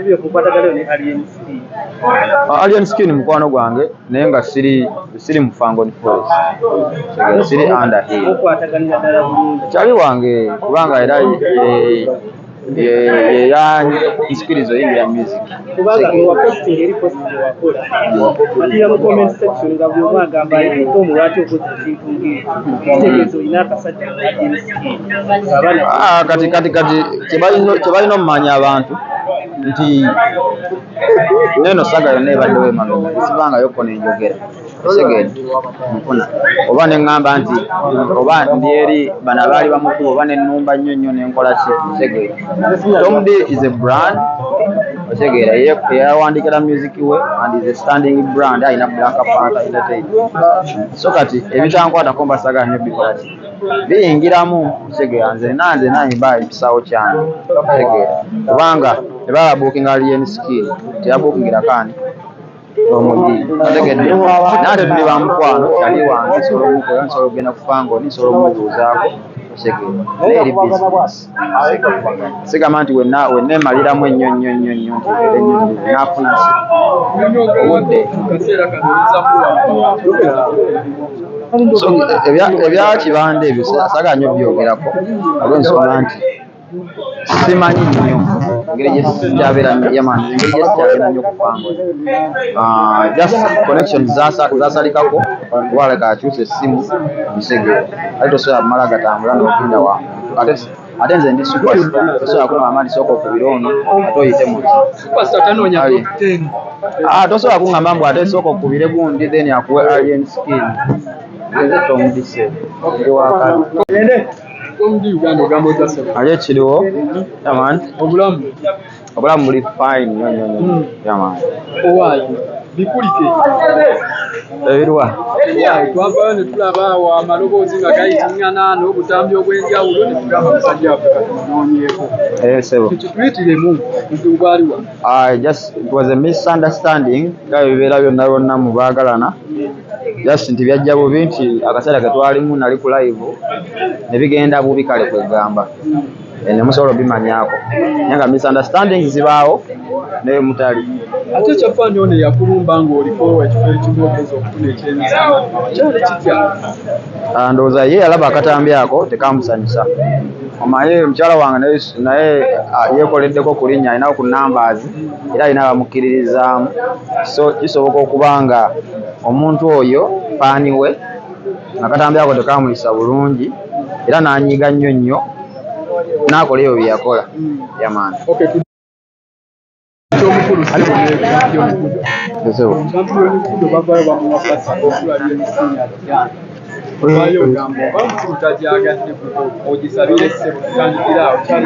Buzibu kukwatagana ne Alien Skin. Alien Skin mukwano gwange naye nga siri mufango ni force. Siri under here. Okwataganira ddala bulungi. Kyali wange kubanga era ya inspirizo ya music. Kubanga waposting eri post wakola. Atiya mu comment section nga buli mwagamba ko mulwati okuza ekintu ng'ekyo. Kitegezo ina akasajja Alien Skin. Kati kyebalina omumanya abantu nti neno saga yonna ebadde w'emabega sibangayo ko nenjogera segedde mpuna oba neŋŋamba nti oba ndi eri bano abaali bamukulu oba nennumba nnyo nenkola ki segedde. Tom D is a brand otegeera yawandikira music we and is a standing brand alina Black Panther Entertainment. So kati ebitankwatako mbasaga nnyo bikola ki biyingiramu segera nze nanyimba ekisawo kyange segera kubanga ebaba bookinga Alien Skin teyabuukingira kani omudi ategedde nate tuli bamukwano yali wange nsobola omukola nsobola okugenda kufango nsobola omubuuzaako segera naye eri business sigamba nti wenneemaliramu ennyo nti nafuna obudde so ebyakibanda ebyo saga nnyo byogerako olw'ensonga nti simanyi nnyo engeri gyekyabeera nnyo kufango just connection zasalikako waleka akyusa essimu musegera ate tosobola kumala gatambula n'ogenda wa ate nze ndi superstar tosobola kuŋŋamba nti sooka okubira ono ate oyite muti tosobola kuŋŋamba mbu ate sooka okubire gundi then akuwe Alien Skin nze tomudise ndi wakati ali ekiriwo yaman obulamu buli fine nnyo yaman bikulike ebirwa twavayo ne tulaba amaloboozi nga gayitingana n'obutambi obw'enjawulo ne tugamba musajja waffe katunoonyeeko tekituyitirimu muntu gwaliwa just it was a misunderstanding nga bibeera byonna byonna mu baagalana just nti byajja bubi nti akaseera ketwalimu nali ku live ne bigenda bubi kale kwegamba ne musobola obimanyaako naye nga misunderstanding zibaawo naye mutali ate kyafaani ono yakulumba ng'oliko ekifo ekimu ogeza okufuna ekyemisana kyali kitya ndowooza ye yalaba akatambi ako tekamusanyusa omaye mukyala wange naye yeekoleddeko ku linnya alinawo ku numbers era alina bamukkiririzaamu so kisoboka okuba nga omuntu oyo faani we akatambi ako tekamuyisa bulungi era n'anyiiga nnyo n'akola ebyo bye yakola yamaani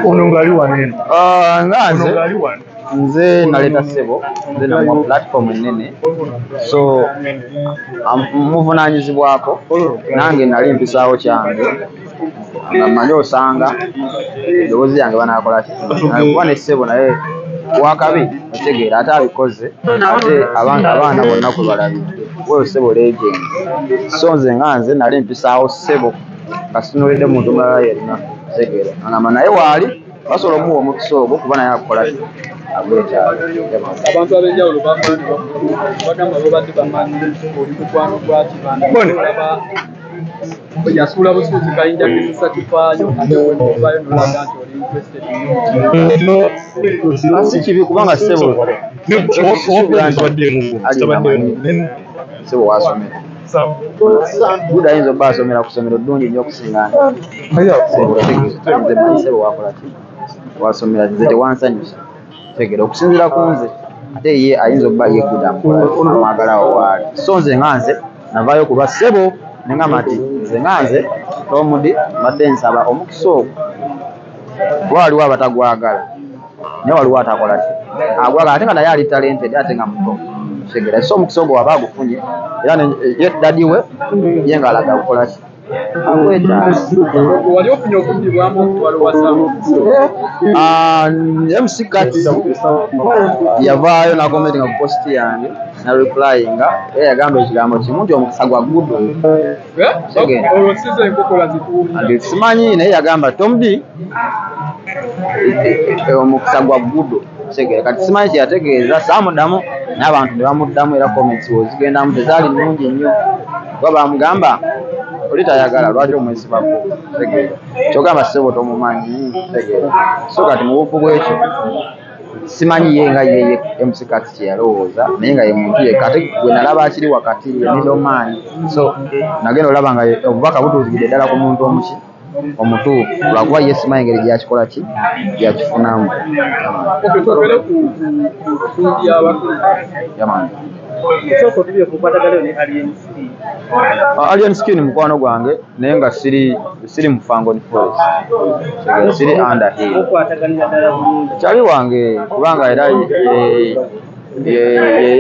ono ngali wanene nze naleta ssebo nze namwa platform ennene so muvunanyizibwako nange nali mpisaawo kyange nga mmanyi osanga eddoboozi yange banakola kuba nessebo naye wakabi otegeera ate abikoze ate abaana bonna kwe balabidde weyo ssebo legend so nze nga nze nali mpisaawo ssebo kasitunulidde muntu mulala yenna tegeera agamba naye waali basobola omuwa omukisa ogwo kuba naye akola abantu ab'enjawulo bagamba babadde bamanyi oli mukwano gwa kibanda yasuula busuuzi kayinja gezesa kifaayo ate wenovaayo nolaga nti oli interested si kibi kubanga ssebo ssebo wasomera buda ayinza obba asomera ku ssomero ddungi nnyo okusingana nze manyi ssebo wakola ki wasomera nze tewansanyusa tegera okusinziira ku nze ate ye ayinza obba yeggudamwagalawo waali so nze nga nze navaayo ku lwa ssebo nengamba nti nze nga nze tomudi mbadde nsaba omukisa ogwo kuba waliwo abatagwagala naye waliwo atakola ki agwagala ate nga naye ali talented ate nga muto tegera so omukisa ogwo waba agufunye era ye dadi we ye nga alaga kukola ki wali ofunye okuddibwamu okutwala wasamu MC Kati yavaayo nakomenti nga ku posti yange na replyinga era yagamba ekigambo kimu nti omukisa gwa guddo simanyi naye yagamba tomudi omukisa gwa guddo segera kati simanyi kyeyategeeza saamuddamu n'abantu ne bamuddamu era comments wezigendamu tezaali nnungi nnyo kuba bamugamba oli tayagala lwaki omwesibako segera kyogamba ssebo tomumanyi segera so kati mu bufu bwekyo simanyi ye nga yeye MC Kati kyeyalowooza naye nga ye muntu yekka ate gwe nalaba akiri wakati ye middleman so nagenda olaba nga obubaka butuuzigidde ddala ku muntu omutuufu lwakuba ye simanyi engeri gyakikola ki gyakifunamu Soko tubye kukwatagana ne Alien Skin mukwano gwange naye nga siri mufango ni forest siri under here okwatagana ddala bulungi kyali wange kubanga era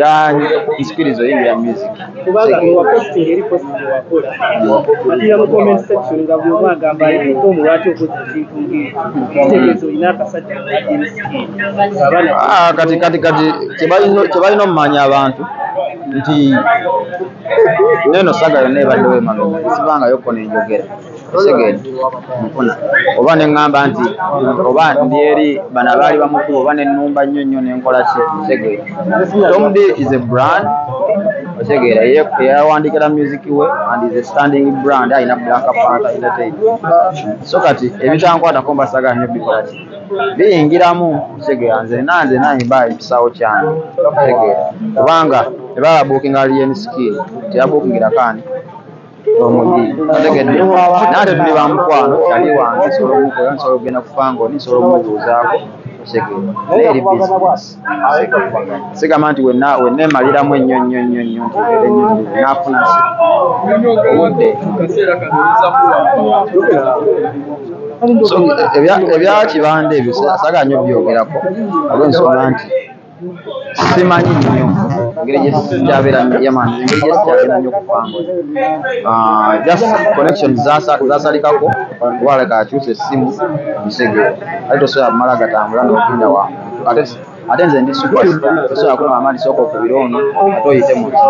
ya inspirizo yingi ya music kubanga waposting eri post wakola matira mu comment section nga buli omu agamba Tom lwaki okoze ekintu ng'ekitegeezo olina akasajja kati kyebalina omumanya abantu nti neno saga yonna ebaddewo emabega sibangayo kko nenjogera segedde mpuna oba neŋŋamba nti oba ndi eri bano abaali bamukulu oba nennumba nnyo nnyo nenkola ki segedde Tom D is a brand otegeera yawandikira music we and is a standing brand alina Black Panther Entertainment so kati ebitankwatako mbasaga nnyo bikola ki biyingiramu otegeera nze nanyimba ekisawo kyange otegeera kubanga ebaba booking Alien Skin teyabuukingira kani omugi otegedde nate tuli bamukwano yali wange nsobola omukola nsobola okugenda kufango nsobola omubuuzaako otegeera naye eri business sigamba nti wenna emaliramu ennyo nti nafuna obudde so ebyakibanda ebyo saga nnyo byogerako olw'ensonga nti simanyi nnyo engeri gyesikyabera nnyo kufango just connections zasalikako waleka akyusa essimu musegera ate tosobola kumala gatambula n'ogenda wa ate nze ndi superstar tosobola kuŋŋamba nti sooka okubira ono ate oyite muti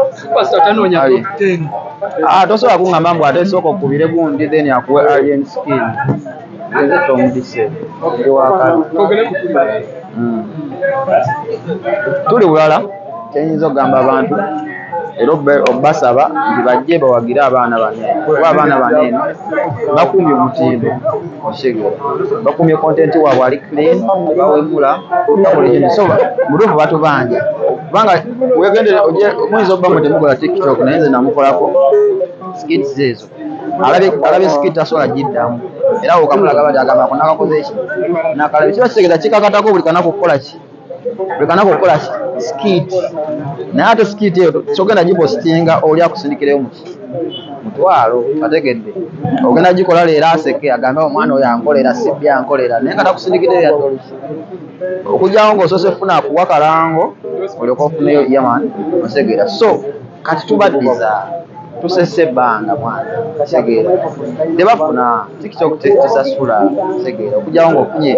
tosobola kuŋŋamba mbu ate sooka okubire gundi then akuwe Alien Skin nze tomudise ndi wakala tuli bulala kyenyinza okugamba abantu era obasaba nti bajje bawagire abaana banene kuba abaana banene bakumye omutindo oshegera bakumye content waabwe ali clean bawemula so mutuufu batubanja kubanga wegendere muyinza okuba mwe temukola TikTok naye nze namukolako skits ezo alabye skit asobola giddamu era wokamulaga bati agamba kunakakoze eki nakalabye kiba kitegeza kikakatako buli kanaku okukola ki skit naye ate skit eyo kyogenda gipostinga oli akusindikireyo mutwalo ategedde ogenda gikola leero aseke agambe omwana oyo ankolera sibbi ankolera naye nga takusindikire yadolusi okugyawo ng'osoose funa akuwa kalango olyoka ofuneyo yaman osegera so kati tubaddiza tusese ebbanga mwana segera tebafuna TikTok tesasula segera okugyawo ng'ofunye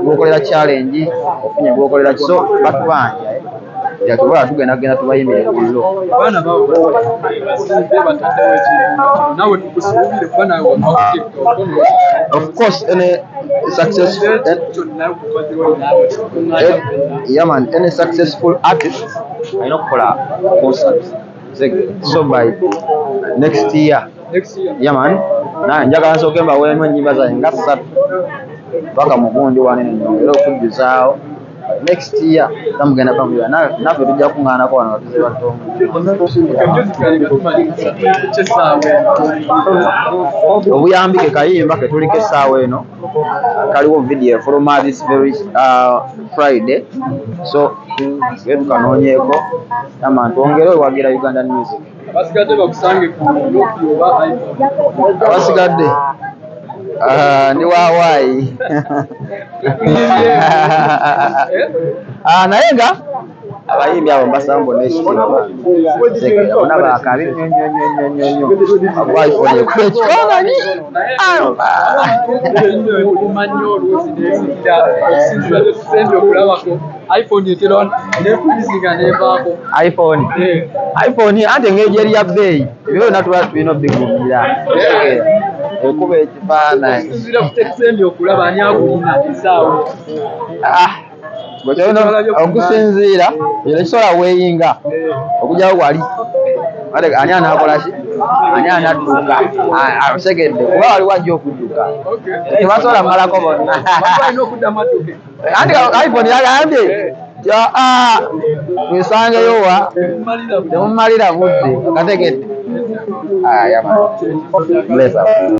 gwokolera challenge ofunye gwokolera so batubanja yatubola tugenda tubayimirira bullo abaana baabo bataddewo ekintu nawe tukusuubire kuba nawe wamma TikTok of course any successful artist alina okukola concert so by next year njagala nsooke mbaweemu ennyimba zange nga 3 paka mugundi wanene nyongera okujjuzaawo next year tamugenda pamulira naffe tujja kuŋŋaanako wano batuze batoomu obuyambi ke kayimba ke tuliko essaawa eno kaliwo video from this very Friday so ge tukanoonyeeko ama twongere owagira Uganda music abasigadde bakusange ku Nokia oba iPhone abasigadde ni waawaayi naye nga abayimbi abo mbasaba mbona ekitiibwa bona baakabi nnyo iPhone ekuba ekifaananyi omanyi olwozi neesigida okusinzira tetusembye okulabako iPhone etera neekulizinga neevaako iPhone anti engeri gyeri ya bbeeyi ebyo byonna tuba tulina obigumira ekuba ekifaananyi okusinzira ku tetusembye okulaba ani agulina esaawa okusinziira era kisobola weeyinga okujyawo wali ani anaakola ki ani anadduka ategedde kuba wali wajja okudduka tebasobola mmalako bonna anti iphone yagambye twesangeyo wa temumalira budde kategedde